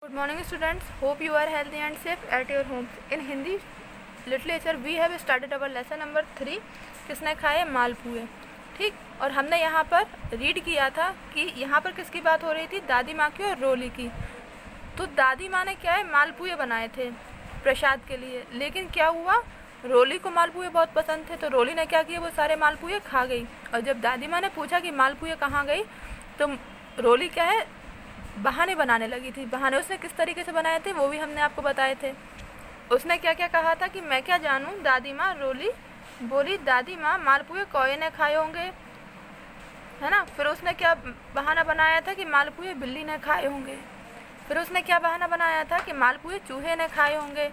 Good morning students, hope you are healthy and safe at your homes. In Hindi literature we have started our lesson number 3 किसने खाए मालपुए। ठीक, और हमने यहाँ पर रीड किया था कि यहाँ पर किसकी बात हो रही थी, दादी माँ की और रोली की। तो दादी माँ ने क्या है, मालपुए बनाए थे प्रसाद के लिए, लेकिन क्या हुआ, रोली को मालपुए बहुत पसंद थे, तो रोली ने क्या किया, वो सारे मालपुए खा गई। और जब दादी माँ ने पूछा कि मालपुए कहाँ गई, तो रोली क्या है, बहाने बनाने लगी थी। बहाने उसने किस तरीके से बनाए थे वो भी हमने आपको बताए थे। उसने क्या क्या कहा था कि मैं क्या जानूँ दादी माँ। रोली बोली, दादी माँ मालपुए कौए ने खाए होंगे, है ना। फिर उसने क्या बहाना बनाया था कि मालपुए बिल्ली ने खाए होंगे। फिर उसने क्या बहाना बनाया था कि मालपुए चूहे ने खाए होंगे।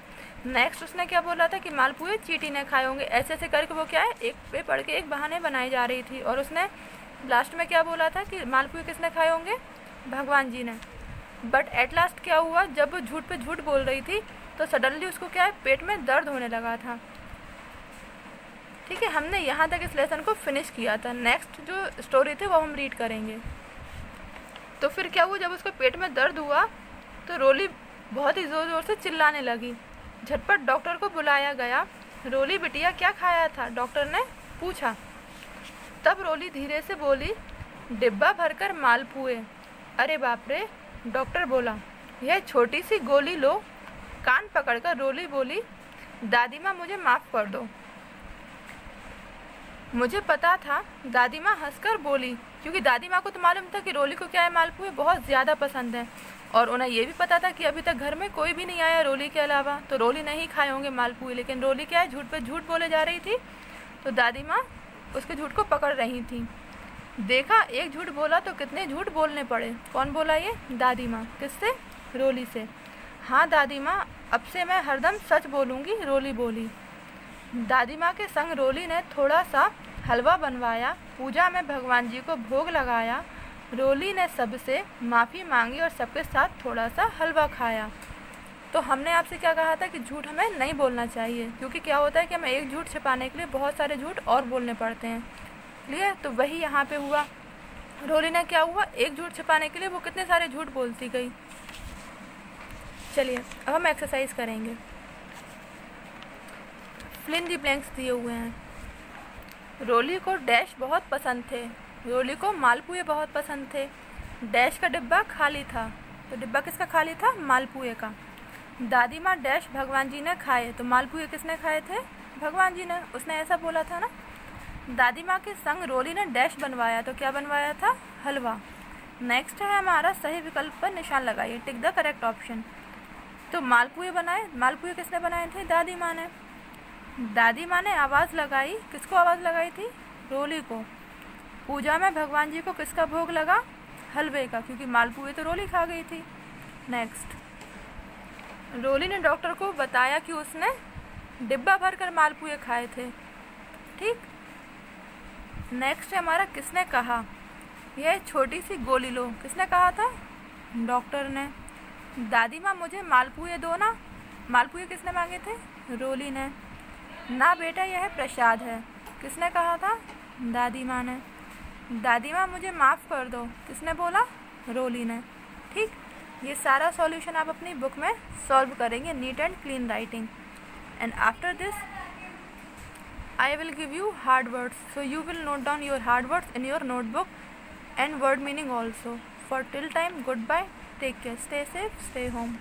नेक्स्ट उसने क्या बोला था कि मालपुए चींटी ने खाए होंगे। ऐसे ऐसे करके वो क्या है, एक पे पढ़ के एक बहाने बनाई जा रही थी। और उसने लास्ट में क्या बोला था कि मालपुए किसने खाए होंगे, भगवान जी ने। बट एट लास्ट क्या हुआ, जब वो झूठ पे झूठ बोल रही थी तो सडनली उसको क्या है, पेट में दर्द होने लगा था। ठीक है, हमने यहाँ तक इस लेसन को फिनिश किया था। नेक्स्ट जो स्टोरी थी वो हम रीड करेंगे। तो फिर क्या हुआ, जब उसको पेट में दर्द हुआ तो रोली बहुत ही ज़ोर ज़ोर से चिल्लाने लगी। झटपट डॉक्टर को बुलाया गया। रोली बिटिया क्या खाया था, डॉक्टर ने पूछा। तब रोली धीरे से बोली, डिब्बा भरकर मालपुए। अरे बाप रे, डॉक्टर बोला, यह छोटी सी गोली लो। कान पकड़कर रोली बोली, दादी माँ मुझे माफ़ कर दो। मुझे पता था, दादी माँ हंसकर बोली, क्योंकि दादी माँ को तो मालूम था कि रोली को क्या है, मालपुए बहुत ज़्यादा पसंद है। और उन्हें ये भी पता था कि अभी तक घर में कोई भी नहीं आया रोली के अलावा, तो रोली नहीं खाए होंगे मालपुए। लेकिन रोली क्या है, झूठ पे झूठ बोले जा रही थी, तो दादी माँ उसके झूठ को पकड़ रही थी। देखा, एक झूठ बोला तो कितने झूठ बोलने पड़े। कौन बोला ये, दादी माँ। किससे, रोली से। हाँ दादी माँ, अब से मैं हरदम सच बोलूँगी, रोली बोली। दादी माँ के संग रोली ने थोड़ा सा हलवा बनवाया। पूजा में भगवान जी को भोग लगाया। रोली ने सबसे माफ़ी मांगी और सबके साथ थोड़ा सा हलवा खाया। तो हमने आपसे क्या कहा था कि झूठ हमें नहीं बोलना चाहिए, क्योंकि क्या होता है कि हमें एक झूठ छिपाने के लिए बहुत सारे झूठ और बोलने पड़ते हैं। क्लियर, तो वही यहाँ पे हुआ। रोली ने क्या हुआ, एक झूठ छिपाने के लिए वो कितने सारे झूठ बोलती गई। चलिए अब हम एक्सरसाइज करेंगे। फिल इन द ब्लैंक्स दिए हुए हैं। रोली को डैश बहुत पसंद थे। रोली को मालपुए बहुत पसंद थे। डैश का डिब्बा खाली था, तो डिब्बा किसका खाली था, मालपुए का। दादी माँ डैश भगवान जी ने खाए, तो मालपुए किसने खाए थे, भगवान जी ने। उसने ऐसा बोला था ना। दादी माँ के संग रोली ने डैश बनवाया, तो क्या बनवाया था, हलवा। नेक्स्ट है हमारा, सही विकल्प पर निशान लगाइए, टिक द करेक्ट ऑप्शन। तो मालपुए बनाए, मालपुए किसने बनाए थे, दादी माँ ने। दादी माँ ने आवाज़ लगाई, किसको आवाज़ लगाई थी, रोली को। पूजा में भगवान जी को किसका भोग लगा, हलवे का, क्योंकि मालपुए तो रोली खा गई थी। नेक्स्ट, रोली ने डॉक्टर को बताया कि उसने डिब्बा भर कर मालपुए खाए थे। ठीक, नेक्स्ट है हमारा, किसने कहा, यह छोटी सी गोली लो। किसने कहा था, डॉक्टर ने। दादी माँ मुझे मालपुए दो ना। मालपुए किसने मांगे थे, रोली ने। ना बेटा, यह प्रसाद है। किसने कहा था, दादी माँ ने। दादी माँ मुझे माफ़ कर दो। किसने बोला, रोली ने। ठीक, ये सारा सॉल्यूशन आप अपनी बुक में सॉल्व करेंगे, neat and clean writing. And after this I will give you hard words, so you will note down your hard words in your notebook and word meaning also. For till time, goodbye, take care, stay safe, stay home.